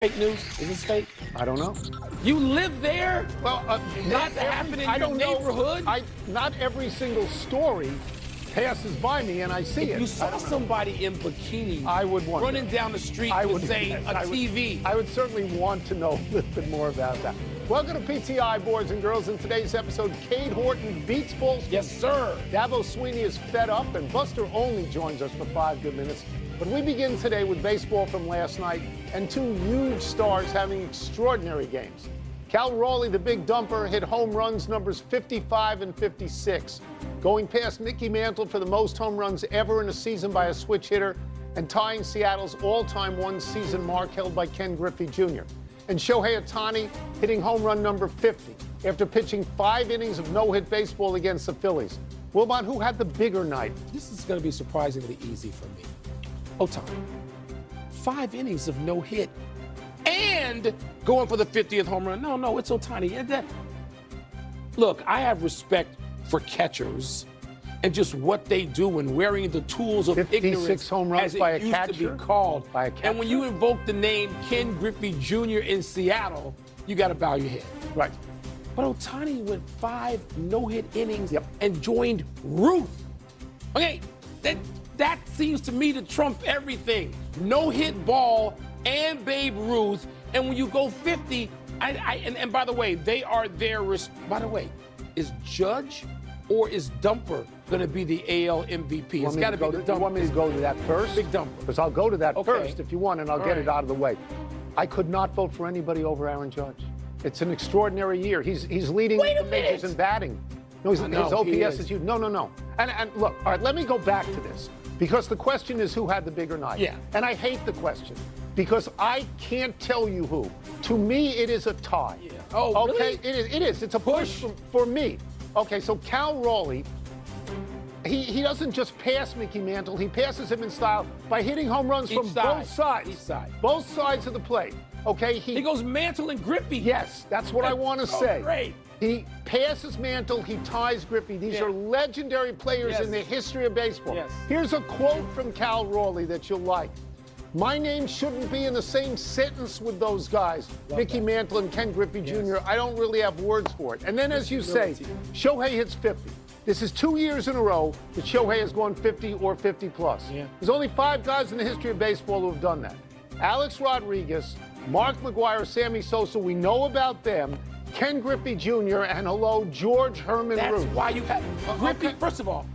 Fake news? Is this fake? I don't know. You live there? Well, not to happen in your neighborhood? Not every single story passes by me and I see it. If you saw somebody in bikini I would wonder. running down the street with, say, a TV. I would certainly want to know a little bit more about that. Welcome to PTI, boys and girls. In today's episode, Cade Horton beats Paul. Yes, sir. Dabo Swinney is fed up, and Buster Olney joins us for 5 good minutes. But we begin today with baseball from last night and 2 huge stars having extraordinary games. Cal Raleigh, the big dumper, hit home runs numbers 55 and 56, going past Mickey Mantle for the most home runs ever in a season by a switch hitter and tying Seattle's all-time one-season mark held by Ken Griffey Jr. And Shohei Ohtani hitting home run number 50 after pitching 5 innings of no-hit baseball against the Phillies. Wilbon, who had the bigger night? This is going to be surprisingly easy for me. Ohtani. 5 innings of no hit and going for the 50th home run. No, it's Ohtani. Look, I have respect for catchers and just what they do and wearing the tools of 56 ignorance home runs as it by a used catcher? to be called. By a catcher? And when you invoke the name Ken Griffey Jr. in Seattle, you got to bow your head. Right. But Ohtani went 5 no-hit innings and joined Ruth. Okay, that seems to me to trump everything. No-hit ball and Babe Ruth. And when you go 50, and by the way, they are there. By the way, is Judge or is Dumper going to be the AL MVP? It's got to be the Dumper. You want me to go to that first? Big Dumper. Because I'll go to that first if you want, and I'll get it out of the way. I could not vote for anybody over Aaron Judge. It's an extraordinary year. He's leading the majors in batting. No, his OPS is huge. No. And look, all right, let me go back to this. Because the question is who had the bigger night. Yeah. And I hate the question because I can't tell you who. To me, it is a tie. Yeah. Oh, okay? Really? It is. It's a push for me. Okay, so Cal Raleigh, he doesn't just pass Mickey Mantle. He passes him in style by hitting home runs from both sides. Each side. Both sides of the plate. Okay? He goes Mantle and Griffey. Yes, that's what I want to say. Great. He passes Mantle, he ties Griffey. These are legendary players in the history of baseball. Yes. Here's a quote from Cal Raleigh that you'll like. My name shouldn't be in the same sentence with those guys, Mickey Mantle and Ken Griffey Jr. I don't really have words for it. And then, as you say, Shohei hits 50. This is 2 years in a row that Shohei has gone 50 or 50 plus. Yeah. There's only 5 guys in the history of baseball who have done that. Alex Rodriguez, Mark McGwire, Sammy Sosa, we know about them. Ken Griffey Jr. and George Herman Ruth. That's why you have Griffey. First of all,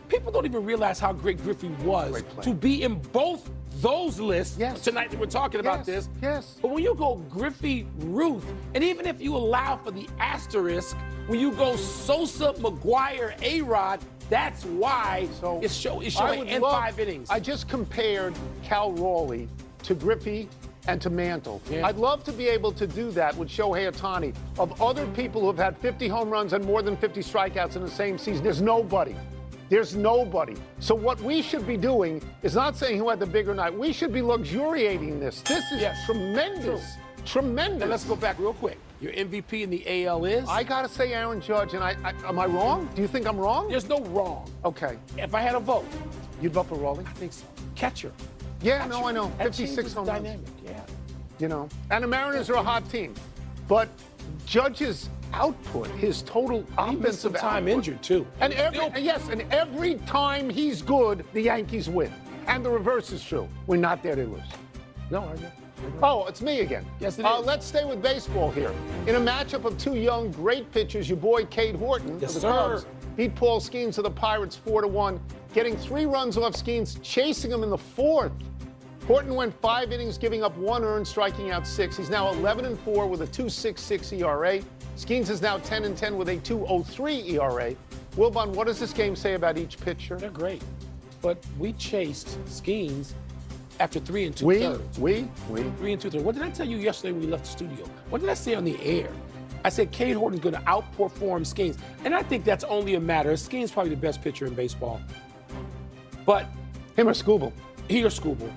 people don't even realize how great Griffey was to be in both those lists. Yes. Tonight that we're talking about this. Yes. But when you go Griffey, Ruth, and even if you allow for the asterisk, when you go Sosa, McGwire, A-Rod, that's why it's showing in 5 innings. I just compared Cal Raleigh to Griffey and to Mantle. Yeah. I'd love to be able to do that with Shohei Ohtani. Of other people who have had 50 home runs and more than 50 strikeouts in the same season, there's nobody. There's nobody. So what we should be doing is not saying who had the bigger night. We should be luxuriating this. This is tremendous. Tremendous. And let's go back real quick. Your MVP in the AL is? I got to say Aaron Judge, and am I wrong? Do you think I'm wrong? There's no wrong. Okay. If I had a vote. You'd vote for Raleigh? I think so. Catcher. Yeah, no, I know. 56 home runs. Dynamic, yeah. You know, and the Mariners are a hot team. But Judge's output, his total offensive time output, injured too. And every time he's good, the Yankees win. And the reverse is true. When not there, they lose. No, I know. Oh, it's me again. Yes, it is. Let's stay with baseball here. In a matchup of 2 young, great pitchers, your boy Cade Horton of the Cubs beat Paul Skeens of the Pirates 4-1, getting 3 runs off Skeens, chasing him in the 4th. Horton went 5 innings, giving up 1 earned, striking out 6. He's now 11-4 with a 2.66 ERA. Skeens is now 10-10 with a 2.03 ERA. Wilbon, what does this game say about each pitcher? They're great, but we chased Skeens after 3 2/3. We? 3 2/3. What did I tell you yesterday when we left the studio? What did I say on the air? I said Cade Horton's going to outperform Skeens, and I think that's only a matter. Skeens probably the best pitcher in baseball, but him or Scooble? He or Scooble.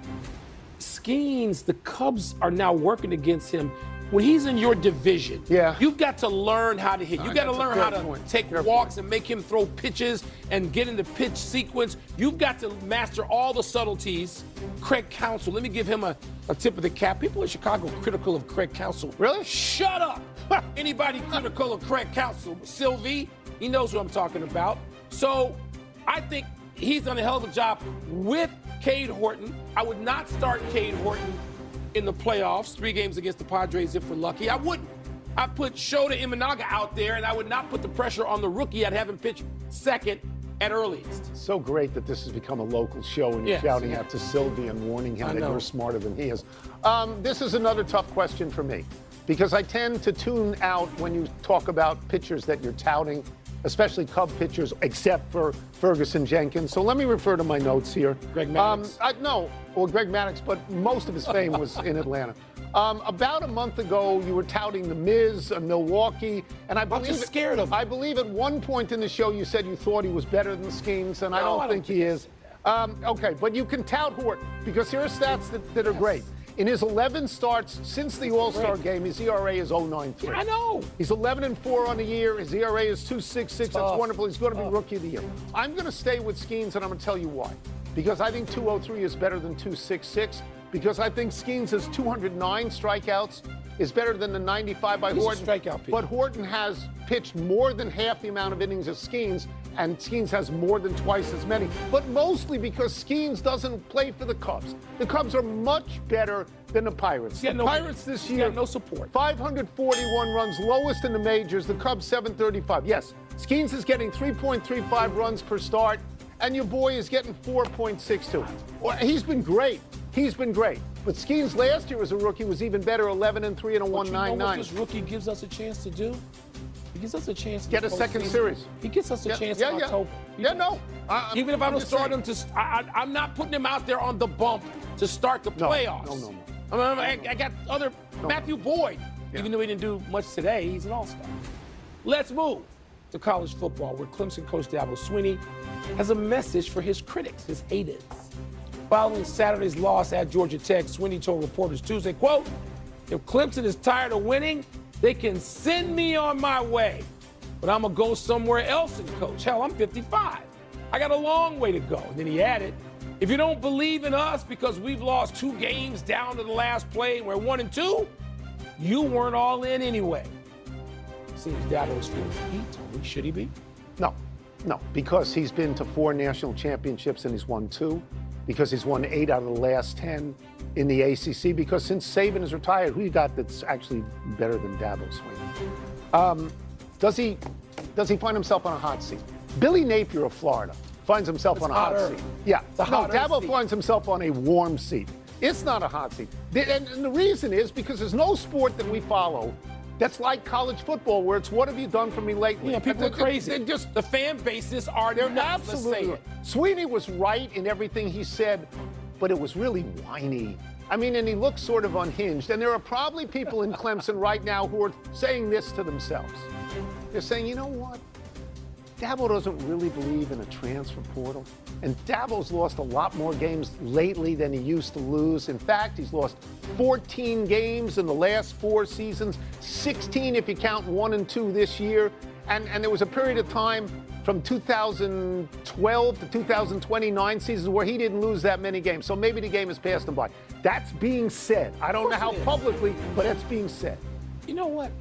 Skeens, the Cubs are now working against him when he's in your division, Yeah. you've got to learn how to hit. You've got to That's a learn fair how to point. take Fair walks point. and make him throw pitches and get into pitch sequence. You've got to master all the subtleties. Craig Counsell, let me give him a tip of the cap. People in Chicago are critical of Craig Counsell. Really? Shut up. Anybody critical of Craig Counsell? Sylvie, he knows what I'm talking about. So I think he's done a hell of a job with Cade Horton. I would not start Cade Horton in the playoffs, 3 games against the Padres if we're lucky. I wouldn't. I put Shota Imanaga out there, and I would not put the pressure on the rookie. I'd have him pitch second at earliest. So great that this has become a local show and you're shouting out to Sylvie and warning him that you're smarter than he is. This is another tough question for me because I tend to tune out when you talk about pitchers that you're touting, especially Cub pitchers, except for Ferguson Jenkins. So let me refer to my notes here. Greg Maddux. Greg Maddux, but most of his fame was in Atlanta. About a month ago, you were touting the Miz, Milwaukee, and I believe I'm just scared of him. I believe at one point in the show you said you thought he was better than Skeens, and I don't think he is. Okay, but you can tout Horton because here are stats that are great. In his 11 starts since the All-Star game, his ERA is 0.93. I know. He's 11-4 on the year. His ERA is 2.66. That's wonderful. He's going to be Rookie of the Year. I'm going to stay with Skeens, and I'm going to tell you why. Because I think 2.03 is better than 2.66. Because I think Skeens' 209 strikeouts is better than the 95 by Horton. But Horton has pitched more than half the amount of innings as Skeens, and Skeens has more than twice as many. But mostly because Skeens doesn't play for the Cubs. The Cubs are much better than the Pirates. The Pirates this year, no support. 541 runs, lowest in the majors. The Cubs 735. Yes, Skeens is getting 3.35 runs per start, and your boy is getting 4.62. Well, he's been great. He's been great. But Skeens last year as a rookie was even better, 11-3 and a 1.99. You know what this rookie gives us a chance to do? He gives us a chance to get a second series. He gets us a chance in October. Even if I don't start him, I'm not putting him out there on the bump to start the playoffs. No. I got other Matthew Boyd. Even though he didn't do much today, he's an all-star. Let's move to college football, where Clemson coach Dabo Swinney has a message for his critics, his haters. Following Saturday's loss at Georgia Tech, Swinney told reporters Tuesday, quote, "If Clemson is tired of winning, they can send me on my way. But I'm going to go somewhere else and coach. Hell, I'm 55. I got a long way to go." And then he added, "If you don't believe in us because we've lost 2 games down to the last play and we're 1-2, you weren't all in anyway." Seems Dabo's feeling heat, Tony. Should he be? No, because he's been to 4 national championships and he's won 2. Because he's won 8 out of the last 10 in the ACC. Because since Saban is retired, who you got that's actually better than Dabo Swinney? Does he find himself on a hot seat? Billy Napier of Florida finds himself on a hot seat. Yeah, Dabo finds himself on a warm seat. It's not a hot seat. And the reason is because there's no sport that we follow that's like college football, where it's what have you done for me lately? Yeah, people are crazy. The fan bases are nuts. Absolutely. Swinney was right in everything he said, but it was really whiny. I mean, and he looked sort of unhinged. And there are probably people in Clemson right now who are saying this to themselves. They're saying, you know what? Dabo doesn't really believe in a transfer portal. And Dabo's lost a lot more games lately than he used to lose. In fact, he's lost 14 games in the last 4 seasons, 16 if you count 1 and 2 this year. And there was a period of time from 2012 to 2029 seasons where he didn't lose that many games. So maybe the game has passed him by. That's being said. I don't know how publicly, but that's being said. You know what?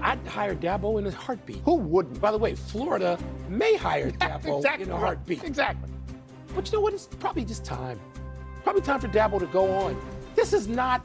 I'd hire Dabo in a heartbeat. Who wouldn't? By the way, Florida may hire Dabo in a heartbeat. Exactly. But you know what? It's probably just time. Probably time for Dabo to go on. This is not,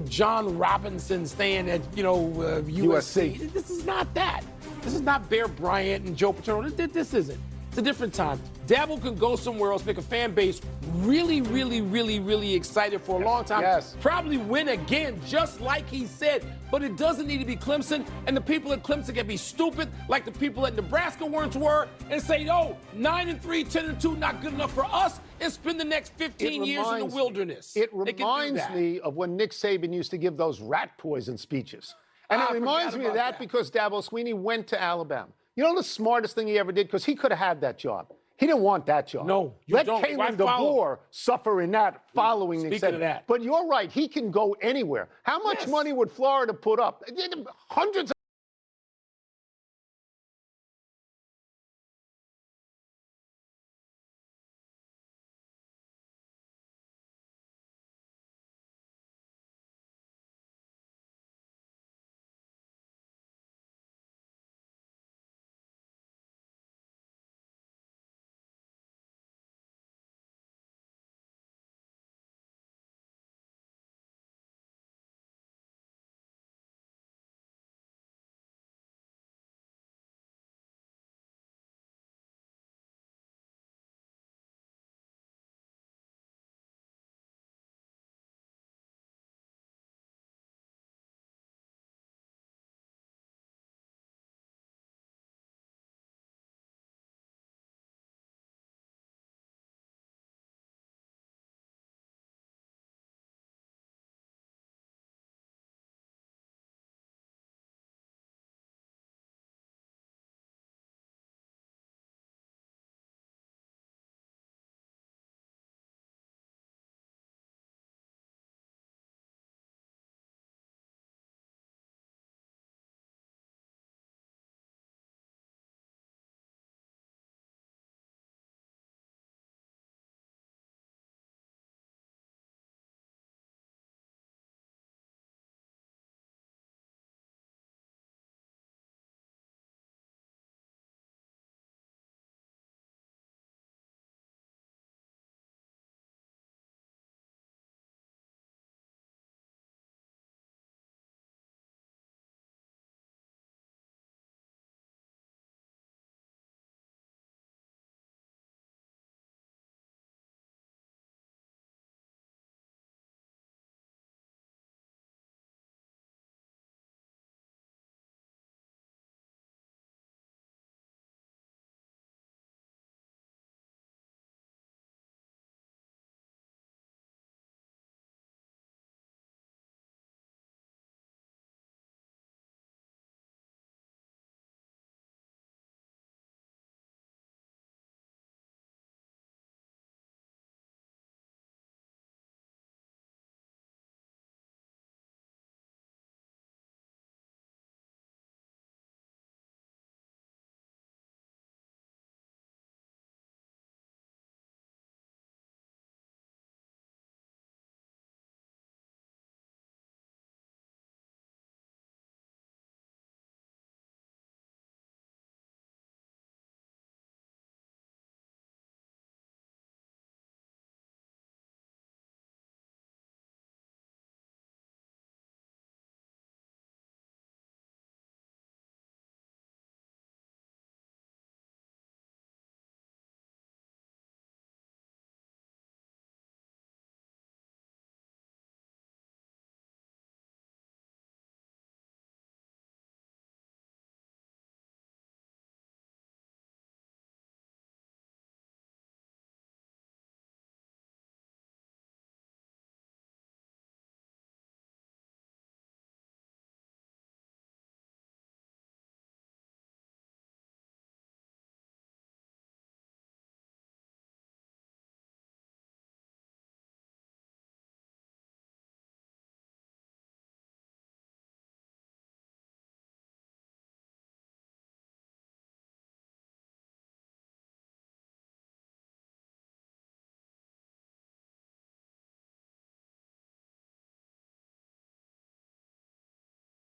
John Robinson staying at, USC. This is not that. This is not Bear Bryant and Joe Paterno. This isn't. It's a different time. Dabo can go somewhere else, make a fan base really, really, really, really excited for a long time. Yes. Probably win again, just like he said. But it doesn't need to be Clemson, and the people at Clemson can be stupid, like the people at Nebraska once were, and say, 9-3, 10-2, not good enough for us, and spend the next 15 years in the wilderness. It reminds me of when Nick Saban used to give those rat poison speeches. And it reminds me of that because Dabo Swinney went to Alabama. You know the smartest thing he ever did? Because he could have had that job. He didn't want that job. No, you Let don't. Kalen DeBoer suffer in that following the Speaking extent. of that. But you're right. He can go anywhere. How much money would Florida put up? Hundreds